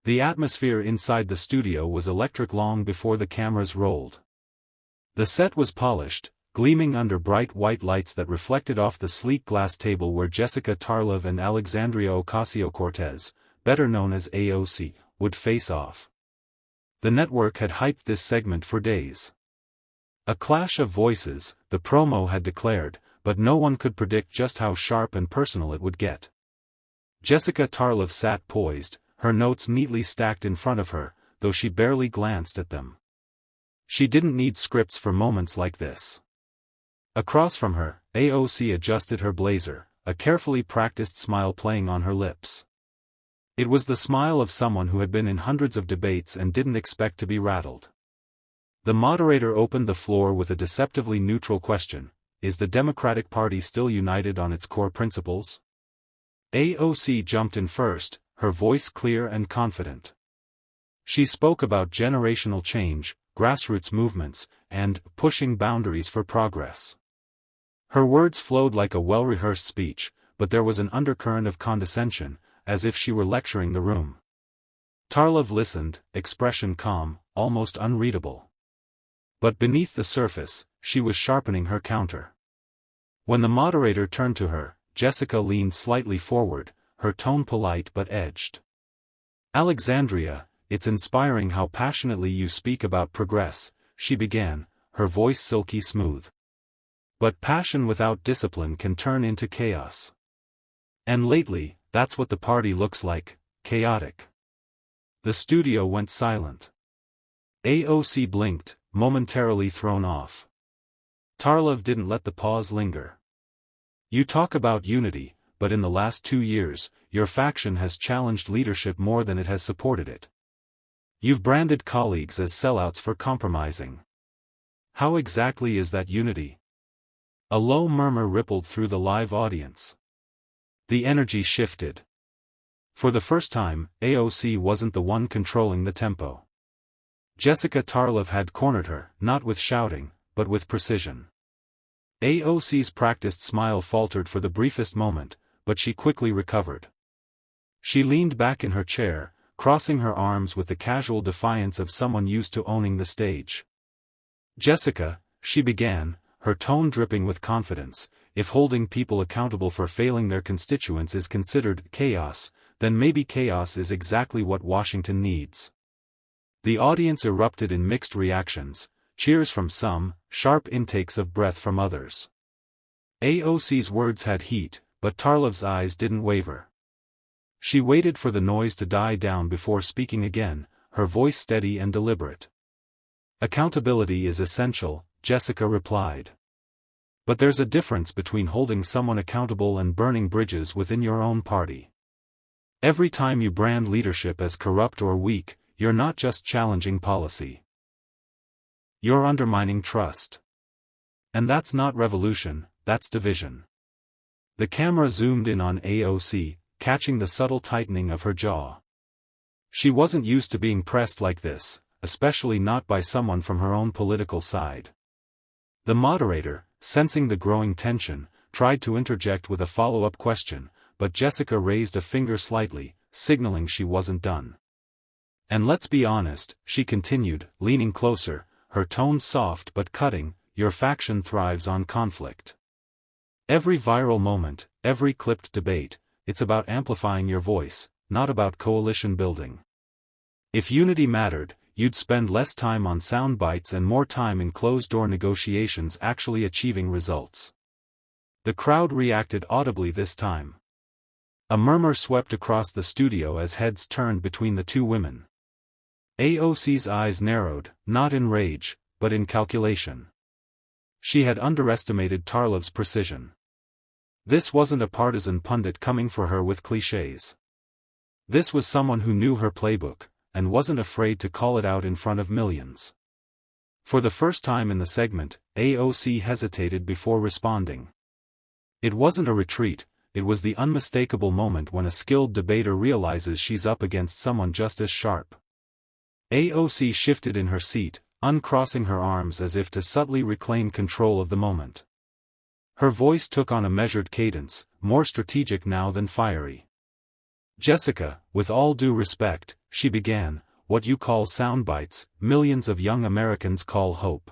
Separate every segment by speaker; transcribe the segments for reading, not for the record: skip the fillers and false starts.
Speaker 1: The atmosphere inside the studio was electric long before the cameras rolled. The set was polished, gleaming under bright white lights that reflected off the sleek glass table where Jessica Tarlov and Alexandria Ocasio-Cortez, better known as AOC, would face off. The network had hyped this segment for days. A clash of voices, the promo had declared, but no one could predict just how sharp and personal it would get. Jessica Tarlov sat poised, her notes neatly stacked in front of her, though she barely glanced at them. She didn't need scripts for moments like this. Across from her, AOC adjusted her blazer, a carefully practiced smile playing on her lips. It was the smile of someone who had been in hundreds of debates and didn't expect to be rattled. The moderator opened the floor with a deceptively neutral question: is the Democratic Party still united on its core principles? AOC jumped in first, her voice clear and confident. She spoke about generational change, grassroots movements, and pushing boundaries for progress. Her words flowed like a well-rehearsed speech, but there was an undercurrent of condescension, as if she were lecturing the room. Tarlov listened, expression calm, almost unreadable. But beneath the surface, she was sharpening her counter. When the moderator turned to her, Jessica leaned slightly forward, her tone polite but edged. "Alexandria, it's inspiring how passionately you speak about progress," she began, her voice silky smooth. "But passion without discipline can turn into chaos. And lately, that's what the party looks like, chaotic." The studio went silent. AOC blinked, momentarily thrown off. Tarlov didn't let the pause linger. "You talk about unity, but in the last 2 years, your faction has challenged leadership more than it has supported it. You've branded colleagues as sellouts for compromising. How exactly is that unity?" A low murmur rippled through the live audience. The energy shifted. For the first time, AOC wasn't the one controlling the tempo. Jessica Tarlov had cornered her, not with shouting, but with precision. AOC's practiced smile faltered for the briefest moment, but she quickly recovered. She leaned back in her chair, crossing her arms with the casual defiance of someone used to owning the stage. "Jessica," she began, her tone dripping with confidence, "if holding people accountable for failing their constituents is considered chaos, then maybe chaos is exactly what Washington needs." The audience erupted in mixed reactions, cheers from some, sharp intakes of breath from others. AOC's words had heat, but Tarlov's eyes didn't waver. She waited for the noise to die down before speaking again, her voice steady and deliberate. "Accountability is essential," Jessica replied. "But there's a difference between holding someone accountable and burning bridges within your own party. Every time you brand leadership as corrupt or weak, you're not just challenging policy. You're undermining trust. And that's not revolution, that's division." The camera zoomed in on AOC, catching the subtle tightening of her jaw. She wasn't used to being pressed like this, especially not by someone from her own political side. The moderator, sensing the growing tension, tried to interject with a follow-up question, but Jessica raised a finger slightly, signaling she wasn't done. "And let's be honest," she continued, leaning closer, her tone soft but cutting, "your faction thrives on conflict. Every viral moment, every clipped debate, it's about amplifying your voice, not about coalition building. If unity mattered, you'd spend less time on sound bites and more time in closed-door negotiations actually achieving results." The crowd reacted audibly this time. A murmur swept across the studio as heads turned between the two women. AOC's eyes narrowed, not in rage, but in calculation. She had underestimated Tarlov's precision. This wasn't a partisan pundit coming for her with clichés. This was someone who knew her playbook, and wasn't afraid to call it out in front of millions. For the first time in the segment, AOC hesitated before responding. It wasn't a retreat, it was the unmistakable moment when a skilled debater realizes she's up against someone just as sharp. AOC shifted in her seat, uncrossing her arms as if to subtly reclaim control of the moment. Her voice took on a measured cadence, more strategic now than fiery. "Jessica, with all due respect, she began, what you call sound bites, millions of young Americans call hope.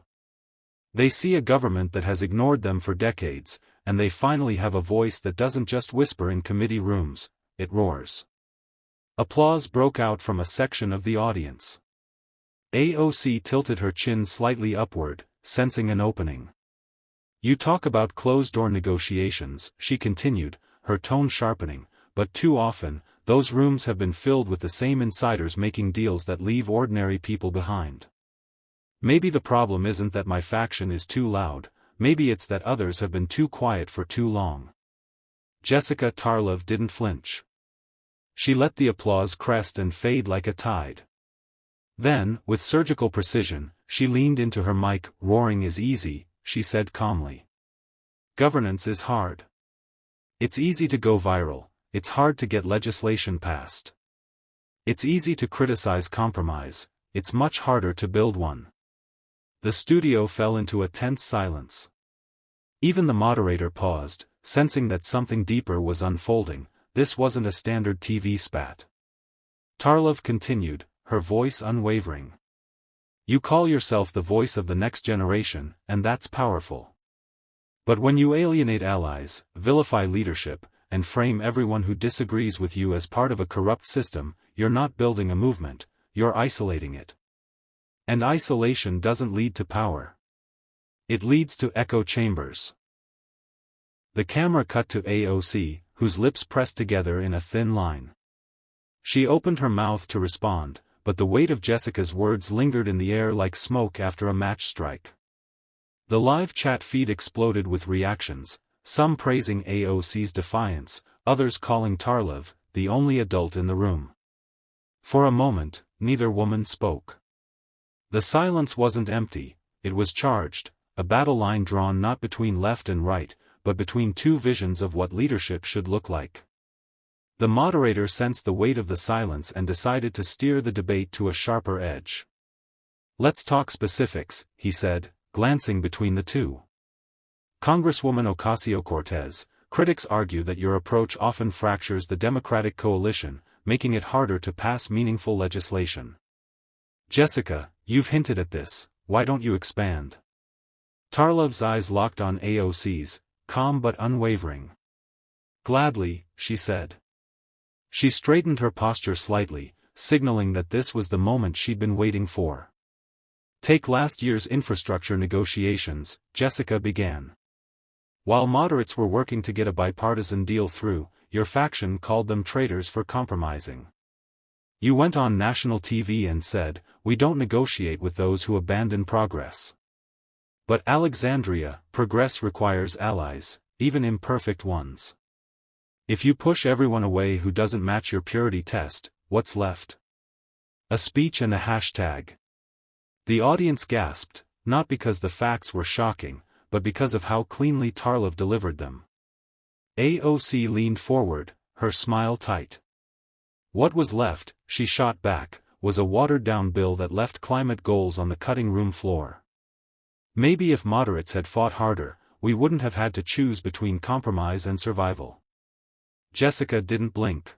Speaker 1: They see a government that has ignored them for decades, and they finally have a voice that doesn't just whisper in committee rooms, it roars. Applause broke out from a section of the audience. AOC tilted her chin slightly upward, sensing an opening. You talk about closed-door negotiations, she continued, her tone sharpening, but too often, those rooms have been filled with the same insiders making deals that leave ordinary people behind. Maybe the problem isn't that my faction is too loud, maybe it's that others have been too quiet for too long. Jessica Tarlov didn't flinch. She let the applause crest and fade like a tide. Then, with surgical precision, she leaned into her mic. Roaring is easy, she said calmly. Governance is hard. It's easy to go viral, it's hard to get legislation passed. It's easy to criticize compromise, it's much harder to build one. The studio fell into a tense silence. Even the moderator paused, sensing that something deeper was unfolding. This wasn't a standard TV spat. Tarlov continued, her voice unwavering. You call yourself the voice of the next generation, and that's powerful. But when you alienate allies, vilify leadership, and frame everyone who disagrees with you as part of a corrupt system, you're not building a movement, you're isolating it. And isolation doesn't lead to power. It leads to echo chambers. The camera cut to AOC, whose lips pressed together in a thin line. She opened her mouth to respond, but the weight of Jessica's words lingered in the air like smoke after a match strike. The live chat feed exploded with reactions, some praising AOC's defiance, others calling Tarlov the only adult in the room. For a moment, neither woman spoke. The silence wasn't empty, it was charged, a battle line drawn not between left and right, but between two visions of what leadership should look like. The moderator sensed the weight of the silence and decided to steer the debate to a sharper edge. Let's talk specifics, he said, glancing between the two. Congresswoman Ocasio-Cortez, critics argue that your approach often fractures the Democratic coalition, making it harder to pass meaningful legislation. Jessica, you've hinted at this, why don't you expand? Tarlov's eyes locked on AOC's, calm but unwavering. Gladly, she said. She straightened her posture slightly, signaling that this was the moment she'd been waiting for. Take last year's infrastructure negotiations, Jessica began. While moderates were working to get a bipartisan deal through, your faction called them traitors for compromising. You went on national TV and said, we don't negotiate with those who abandon progress. But Alexandria, progress requires allies, even imperfect ones. If you push everyone away who doesn't match your purity test, what's left? A speech and a hashtag. The audience gasped, not because the facts were shocking, but because of how cleanly Tarlov delivered them. AOC leaned forward, her smile tight. What was left, she shot back, was a watered-down bill that left climate goals on the cutting room floor. Maybe if moderates had fought harder, we wouldn't have had to choose between compromise and survival. Jessica didn't blink.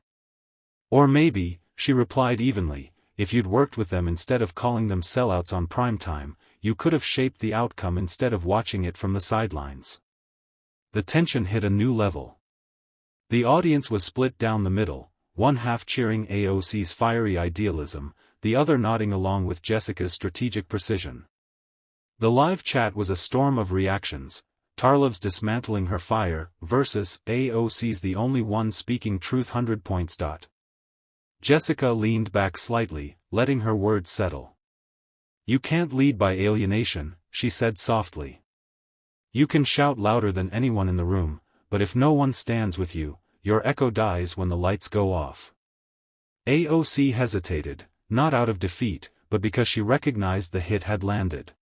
Speaker 1: Or maybe, she replied evenly, if you'd worked with them instead of calling them sellouts on primetime, you could have shaped the outcome instead of watching it from the sidelines. The tension hit a new level. The audience was split down the middle, one half cheering AOC's fiery idealism, the other nodding along with Jessica's strategic precision. The live chat was a storm of reactions, Tarlov's dismantling her fire, versus AOC's the only one speaking truth 100 points. Jessica leaned back slightly, letting her words settle. You can't lead by alienation, she said softly. You can shout louder than anyone in the room, but if no one stands with you, your echo dies when the lights go off. AOC hesitated, not out of defeat, but because she recognized the hit had landed.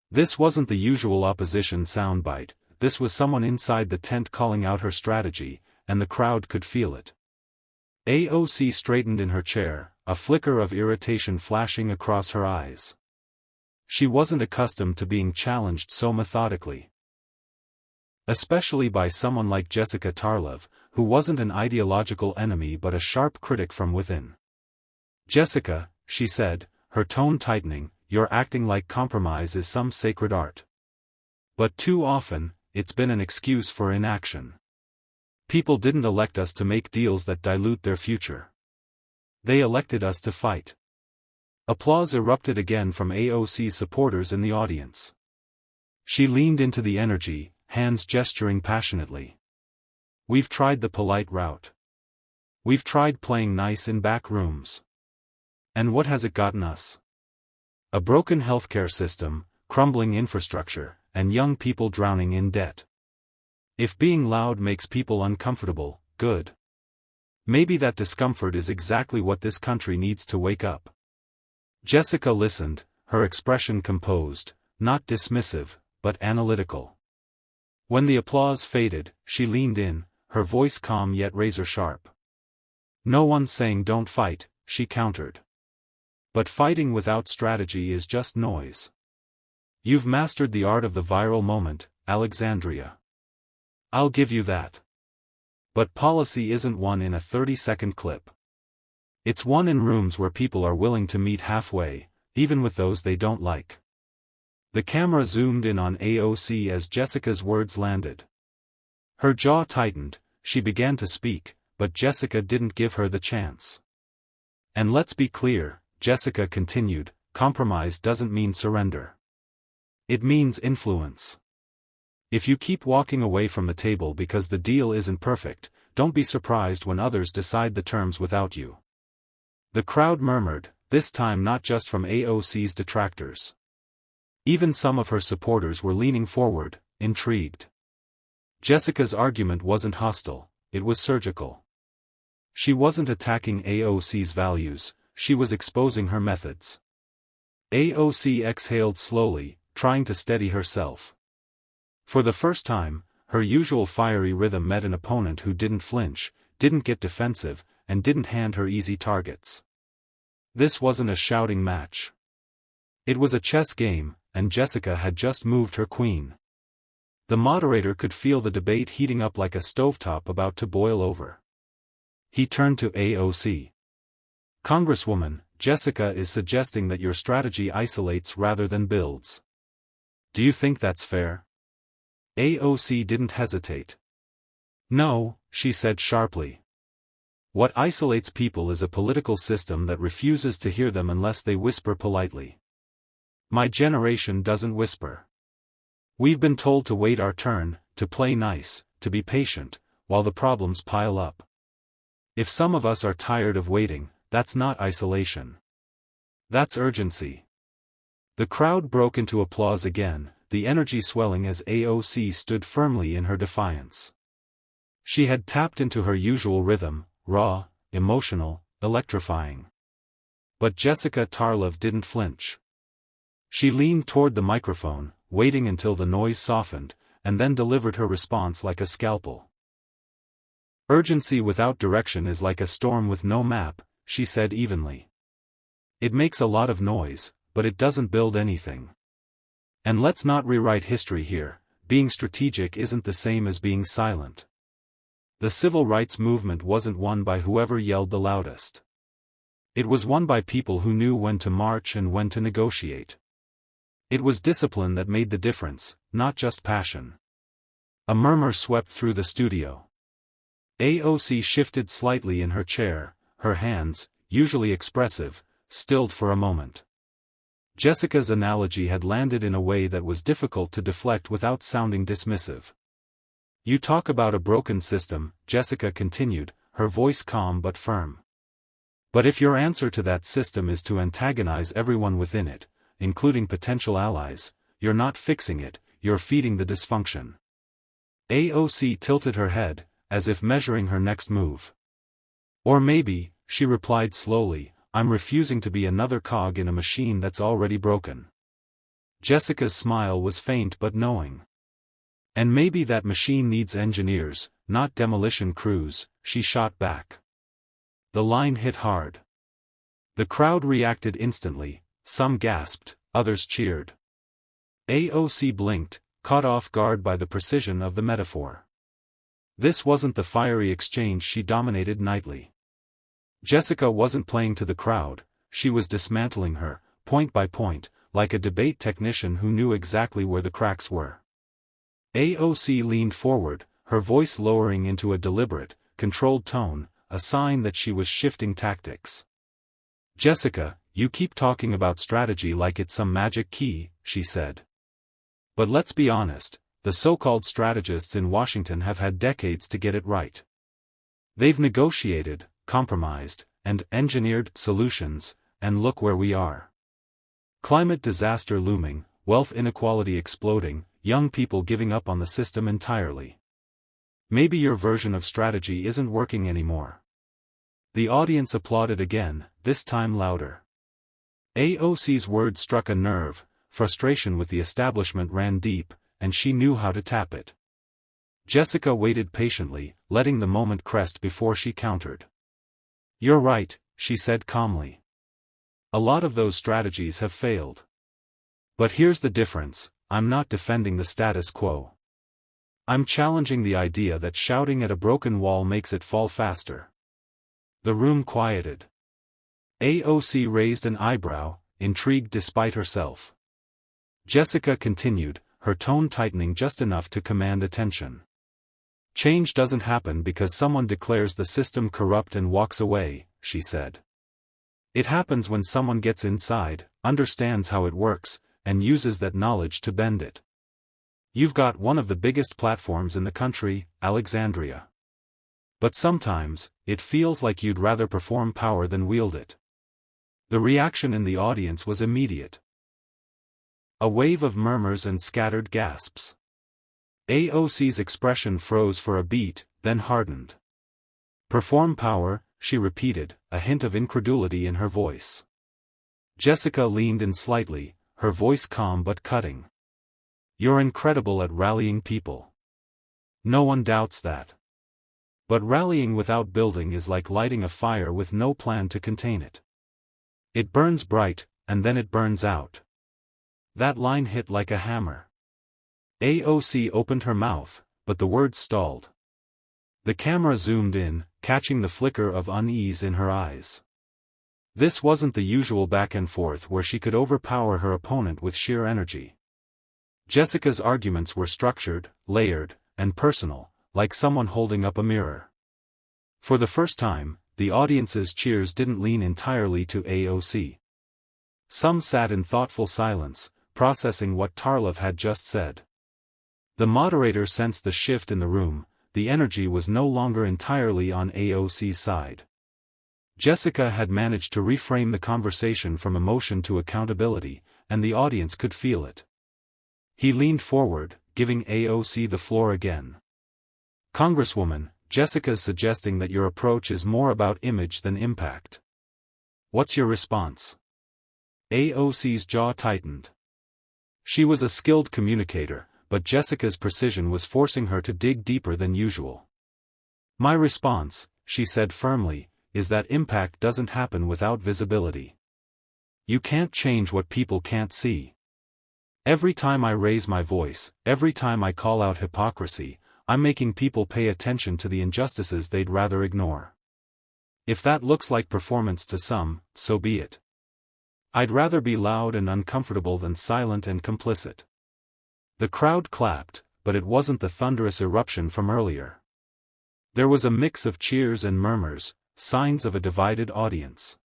Speaker 1: This wasn't the usual opposition soundbite, this was someone inside the tent calling out her strategy, and the crowd could feel it. AOC straightened in her chair, a flicker of irritation flashing across her eyes. She wasn't accustomed to being challenged so methodically. Especially by someone like Jessica Tarlov, who wasn't an ideological enemy but a sharp critic from within. Jessica, she said, her tone tightening, you're acting like compromise is some sacred art. But too often, it's been an excuse for inaction. People didn't elect us to make deals that dilute their future. They elected us to fight. Applause erupted again from AOC supporters in the audience. She leaned into the energy, hands gesturing passionately. We've tried the polite route. We've tried playing nice in back rooms. And what has it gotten us? A broken healthcare system, crumbling infrastructure, and young people drowning in debt. If being loud makes people uncomfortable, good. Maybe that discomfort is exactly what this country needs to wake up. Jessica listened, her expression composed, not dismissive, but analytical. When the applause faded, she leaned in, her voice calm yet razor-sharp. No one's saying don't fight, she countered. But fighting without strategy is just noise. You've mastered the art of the viral moment, Alexandria. I'll give you that. But policy isn't won in a 30-second clip. It's won in rooms where people are willing to meet halfway, even with those they don't like. The camera zoomed in on AOC as Jessica's words landed. Her jaw tightened, she began to speak, but Jessica didn't give her the chance. And let's be clear, Jessica continued, compromise doesn't mean surrender. It means influence. If you keep walking away from the table because the deal isn't perfect, don't be surprised when others decide the terms without you. The crowd murmured, this time not just from AOC's detractors. Even some of her supporters were leaning forward, intrigued. Jessica's argument wasn't hostile, it was surgical. She wasn't attacking AOC's values, she was exposing her methods. AOC exhaled slowly, trying to steady herself. For the first time, her usual fiery rhythm met an opponent who didn't flinch, didn't get defensive, and didn't hand her easy targets. This wasn't a shouting match. It was a chess game, and Jessica had just moved her queen. The moderator could feel the debate heating up like a stovetop about to boil over. He turned to AOC. Congresswoman, Jessica is suggesting that your strategy isolates rather than builds. Do you think that's fair? AOC didn't hesitate. No, she said sharply. What isolates people is a political system that refuses to hear them unless they whisper politely. My generation doesn't whisper. We've been told to wait our turn, to play nice, to be patient, while the problems pile up. If some of us are tired of waiting, that's not isolation. That's urgency. The crowd broke into applause again, the energy swelling as AOC stood firmly in her defiance. She had tapped into her usual rhythm, raw, emotional, electrifying. But Jessica Tarlov didn't flinch. She leaned toward the microphone, waiting until the noise softened, and then delivered her response like a scalpel. Urgency without direction is like a storm with no map, she said evenly. It makes a lot of noise, but it doesn't build anything. And let's not rewrite history here, being strategic isn't the same as being silent. The civil rights movement wasn't won by whoever yelled the loudest. It was won by people who knew when to march and when to negotiate. It was discipline that made the difference, not just passion. A murmur swept through the studio. AOC shifted slightly in her chair, her hands, usually expressive, stilled for a moment. Jessica's analogy had landed in a way that was difficult to deflect without sounding dismissive. You talk about a broken system, Jessica continued, her voice calm but firm. But if your answer to that system is to antagonize everyone within it, including potential allies, you're not fixing it, you're feeding the dysfunction. AOC tilted her head, as if measuring her next move. Or maybe, she replied slowly, I'm refusing to be another cog in a machine that's already broken. Jessica's smile was faint but knowing. And maybe that machine needs engineers, not demolition crews, she shot back. The line hit hard. The crowd reacted instantly, some gasped, others cheered. AOC blinked, caught off guard by the precision of the metaphor. This wasn't the fiery exchange she dominated nightly. Jessica wasn't playing to the crowd, she was dismantling her, point by point, like a debate technician who knew exactly where the cracks were. AOC leaned forward, her voice lowering into a deliberate, controlled tone, a sign that she was shifting tactics. "Jessica, you keep talking about strategy like it's some magic key," she said. "But let's be honest, the so-called strategists in Washington have had decades to get it right. They've negotiated, compromised, and engineered solutions, and look where we are. Climate disaster looming, wealth inequality exploding, young people giving up on the system entirely. Maybe your version of strategy isn't working anymore." The audience applauded again, this time louder. AOC's words struck a nerve, frustration with the establishment ran deep, and she knew how to tap it. Jessica waited patiently, letting the moment crest before she countered. "You're right," she said calmly. "A lot of those strategies have failed. But here's the difference, I'm not defending the status quo. I'm challenging the idea that shouting at a broken wall makes it fall faster." The room quieted. AOC raised an eyebrow, intrigued despite herself. Jessica continued, her tone tightening just enough to command attention. "Change doesn't happen because someone declares the system corrupt and walks away," she said. "It happens when someone gets inside, understands how it works, and uses that knowledge to bend it. You've got one of the biggest platforms in the country, Alexandria. But sometimes, it feels like you'd rather perform power than wield it." The reaction in the audience was immediate. A wave of murmurs and scattered gasps. AOC's expression froze for a beat, then hardened. "Perform power," she repeated, a hint of incredulity in her voice. Jessica leaned in slightly, her voice calm but cutting. "You're incredible at rallying people. No one doubts that. But rallying without building is like lighting a fire with no plan to contain it. It burns bright, and then it burns out." That line hit like a hammer. AOC opened her mouth, but the words stalled. The camera zoomed in, catching the flicker of unease in her eyes. This wasn't the usual back and forth where she could overpower her opponent with sheer energy. Jessica's arguments were structured, layered, and personal, like someone holding up a mirror. For the first time, the audience's cheers didn't lean entirely to AOC. Some sat in thoughtful silence, processing what Tarlov had just said. The moderator sensed the shift in the room, the energy was no longer entirely on AOC's side. Jessica had managed to reframe the conversation from emotion to accountability, and the audience could feel it. He leaned forward, giving AOC the floor again. "Congresswoman, Jessica's suggesting that your approach is more about image than impact. What's your response?" AOC's jaw tightened. She was a skilled communicator, but Jessica's precision was forcing her to dig deeper than usual. "My response," she said firmly, "is that impact doesn't happen without visibility. You can't change what people can't see. Every time I raise my voice, every time I call out hypocrisy, I'm making people pay attention to the injustices they'd rather ignore. If that looks like performance to some, so be it. I'd rather be loud and uncomfortable than silent and complicit." The crowd clapped, but it wasn't the thunderous eruption from earlier. There was a mix of cheers and murmurs, signs of a divided audience.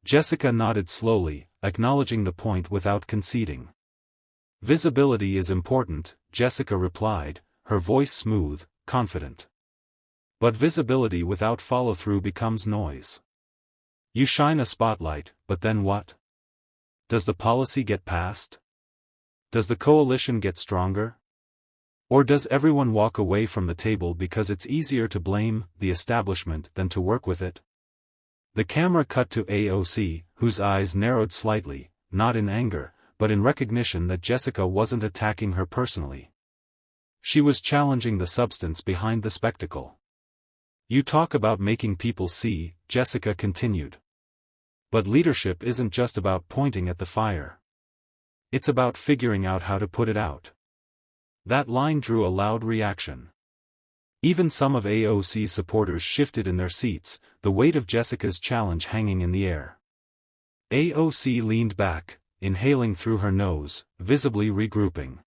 Speaker 1: Jessica nodded slowly, acknowledging the point without conceding. "Visibility is important," Jessica replied, her voice smooth, confident. "But visibility without follow-through becomes noise. You shine a spotlight, but then what? Does the policy get passed? Does the coalition get stronger? Or does everyone walk away from the table because it's easier to blame the establishment than to work with it?" The camera cut to AOC, whose eyes narrowed slightly, not in anger, but in recognition that Jessica wasn't attacking her personally. She was challenging the substance behind the spectacle. "You talk about making people see," Jessica continued. "But leadership isn't just about pointing at the fire. It's about figuring out how to put it out." That line drew a loud reaction. Even some of AOC's supporters shifted in their seats, the weight of Jessica's challenge hanging in the air. AOC leaned back, inhaling through her nose, visibly regrouping.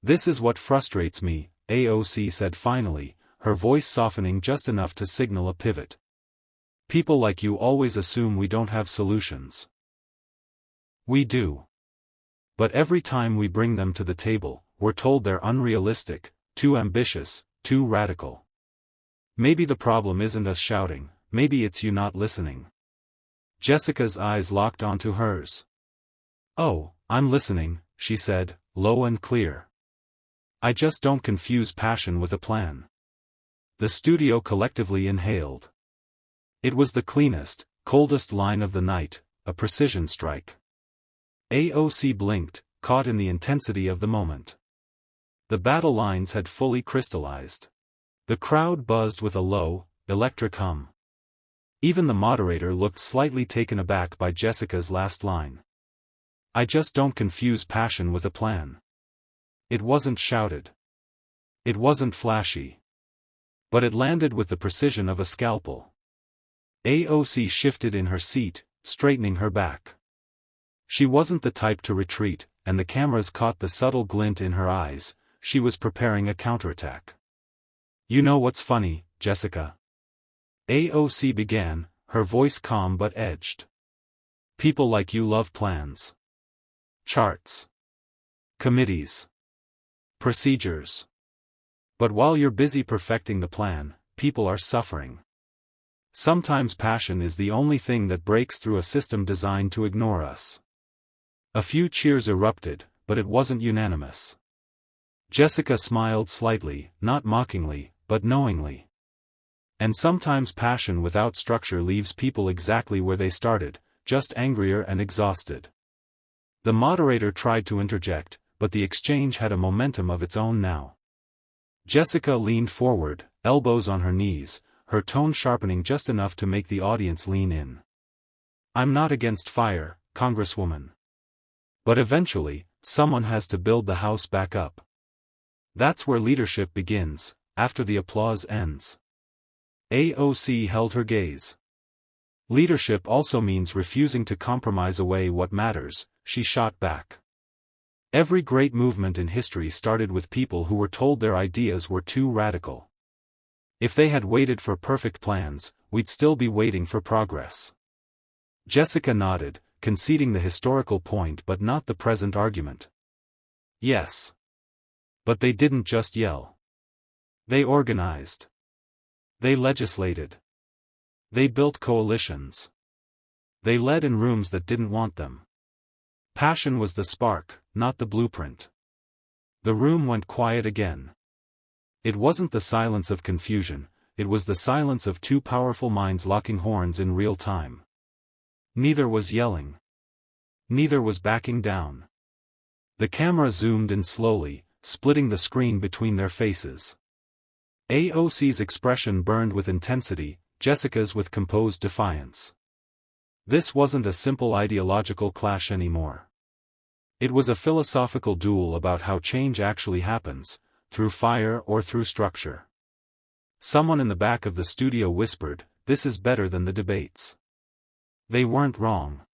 Speaker 1: "This is what frustrates me," AOC said finally, her voice softening just enough to signal a pivot. "People like you always assume we don't have solutions. We do. But every time we bring them to the table, we're told they're unrealistic, too ambitious, too radical. Maybe the problem isn't us shouting, maybe it's you not listening." Jessica's eyes locked onto hers. "Oh, I'm listening," she said, low and clear. "I just don't confuse passion with a plan." The studio collectively inhaled. It was the cleanest, coldest line of the night, a precision strike. AOC blinked, caught in the intensity of the moment. The battle lines had fully crystallized. The crowd buzzed with a low, electric hum. Even the moderator looked slightly taken aback by Jessica's last line. "I just don't confuse passion with a plan." It wasn't shouted. It wasn't flashy. But it landed with the precision of a scalpel. AOC shifted in her seat, straightening her back. She wasn't the type to retreat, and the cameras caught the subtle glint in her eyes. She was preparing a counterattack. "You know what's funny, Jessica?" AOC began, her voice calm but edged. "People like you love plans. Charts. Committees. Procedures. But while you're busy perfecting the plan, people are suffering. Sometimes passion is the only thing that breaks through a system designed to ignore us." A few cheers erupted, but it wasn't unanimous. Jessica smiled slightly, not mockingly, but knowingly. "And sometimes passion without structure leaves people exactly where they started, just angrier and exhausted." The moderator tried to interject, but the exchange had a momentum of its own now. Jessica leaned forward, elbows on her knees, her tone sharpening just enough to make the audience lean in. "I'm not against fire, Congresswoman. But eventually, someone has to build the house back up. That's where leadership begins, after the applause ends." AOC held her gaze. "Leadership also means refusing to compromise away what matters," she shot back. "Every great movement in history started with people who were told their ideas were too radical. If they had waited for perfect plans, we'd still be waiting for progress." Jessica nodded, conceding the historical point but not the present argument. "Yes. But they didn't just yell. They organized. They legislated. They built coalitions. They led in rooms that didn't want them. Passion was the spark, not the blueprint." The room went quiet again. It wasn't the silence of confusion, it was the silence of two powerful minds locking horns in real time. Neither was yelling. Neither was backing down. The camera zoomed in slowly, splitting the screen between their faces. AOC's expression burned with intensity, Jessica's with composed defiance. This wasn't a simple ideological clash anymore. It was a philosophical duel about how change actually happens, through fire or through structure. Someone in the back of the studio whispered, "This is better than the debates." They weren't wrong.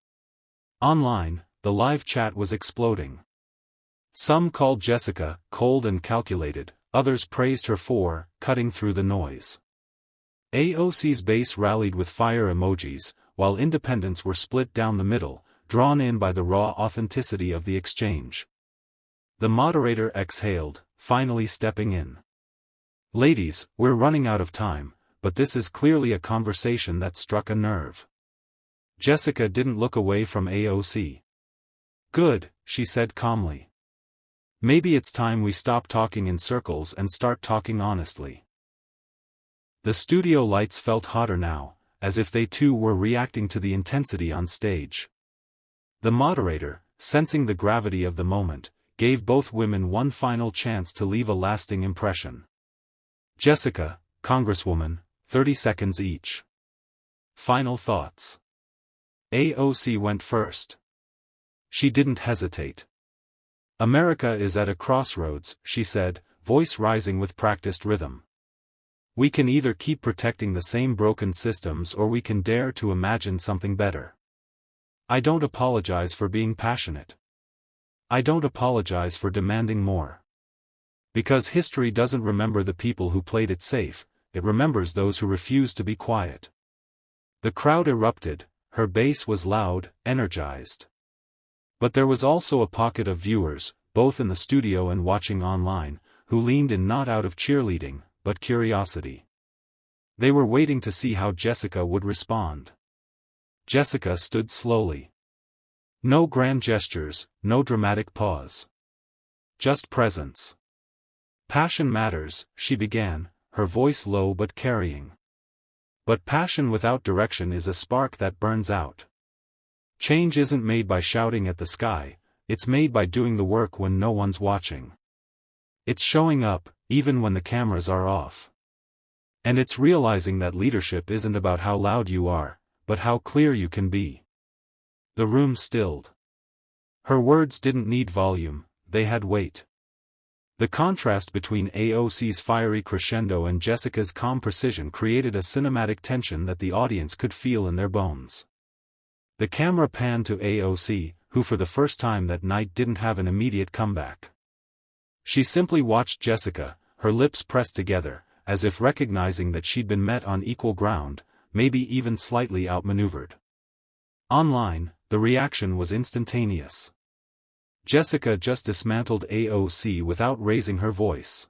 Speaker 1: Online, the live chat was exploding. Some called Jessica cold and calculated, others praised her for cutting through the noise. AOC's base rallied with fire emojis, while independents were split down the middle, drawn in by the raw authenticity of the exchange. The moderator exhaled, finally stepping in. "Ladies, we're running out of time, but this is clearly a conversation that struck a nerve." Jessica didn't look away from AOC. "Good," she said calmly. "Maybe it's time we stop talking in circles and start talking honestly." The studio lights felt hotter now, as if they too were reacting to the intensity on stage. The moderator, sensing the gravity of the moment, gave both women one final chance to leave a lasting impression. "Jessica, Congresswoman, 30 seconds each. Final thoughts." AOC went first. She didn't hesitate. "America is at a crossroads," she said, voice rising with practiced rhythm. We can either keep protecting the same broken systems or we can dare to imagine something better. I don't apologize for being passionate. I don't apologize for demanding more. Because history doesn't remember the people who played it safe, it remembers those who refused to be quiet. The crowd erupted, her base was loud, energized. But there was also a pocket of viewers, both in the studio and watching online, who leaned in not out of cheerleading, but curiosity. They were waiting to see how Jessica would respond. Jessica stood slowly. No grand gestures, no dramatic pause. Just presence. Passion matters, she began, her voice low but carrying. But passion without direction is a spark that burns out. Change isn't made by shouting at the sky, it's made by doing the work when no one's watching. It's showing up, even when the cameras are off. And it's realizing that leadership isn't about how loud you are, but how clear you can be. The room stilled. Her words didn't need volume, they had weight. The contrast between AOC's fiery crescendo and Jessica's calm precision created a cinematic tension that the audience could feel in their bones. The camera panned to AOC, who for the first time that night didn't have an immediate comeback. She simply watched Jessica, her lips pressed together, as if recognizing that she'd been met on equal ground, maybe even slightly outmaneuvered. Online, the reaction was instantaneous. Jessica just dismantled AOC without raising her voice.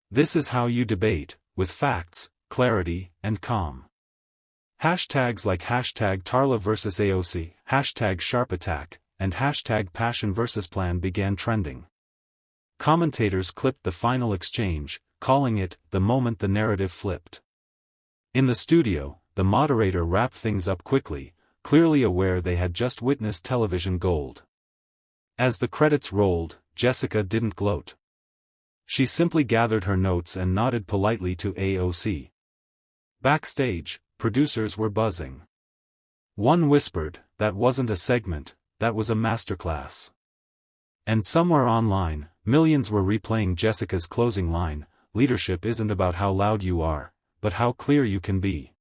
Speaker 1: This is how you debate, with facts, clarity, and calm. Hashtags like hashtag Tarlov vs AOC, hashtag sharp attack, and hashtag passion vs plan began trending. Commentators clipped the final exchange, calling it the moment the narrative flipped. In the studio, the moderator wrapped things up quickly, clearly aware they had just witnessed television gold. As the credits rolled, Jessica didn't gloat. She simply gathered her notes and nodded politely to AOC. Backstage, producers were buzzing. One whispered, "That wasn't a segment, that was a masterclass." And somewhere online, millions were replaying Jessica's closing line, "Leadership isn't about how loud you are, but how clear you can be."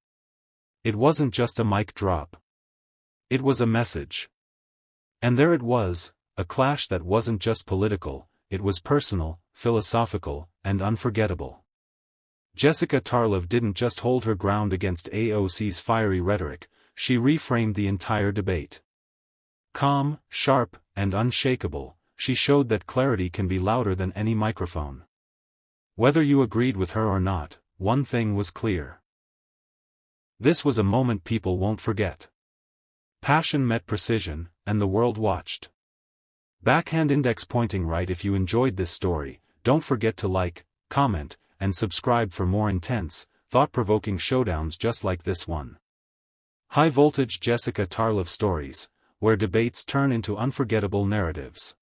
Speaker 1: It wasn't just a mic drop. It was a message. And there it was, a clash that wasn't just political, it was personal, philosophical, and unforgettable. Jessica Tarlov didn't just hold her ground against AOC's fiery rhetoric, she reframed the entire debate. Calm, sharp, and unshakable, she showed that clarity can be louder than any microphone. Whether you agreed with her or not, one thing was clear. This was a moment people won't forget. Passion met precision, and the world watched. Backhand index pointing right. If you enjoyed this story, don't forget to like, comment, and subscribe for more intense, thought-provoking showdowns just like this one. High-voltage Jessica Tarlov stories, where debates turn into unforgettable narratives.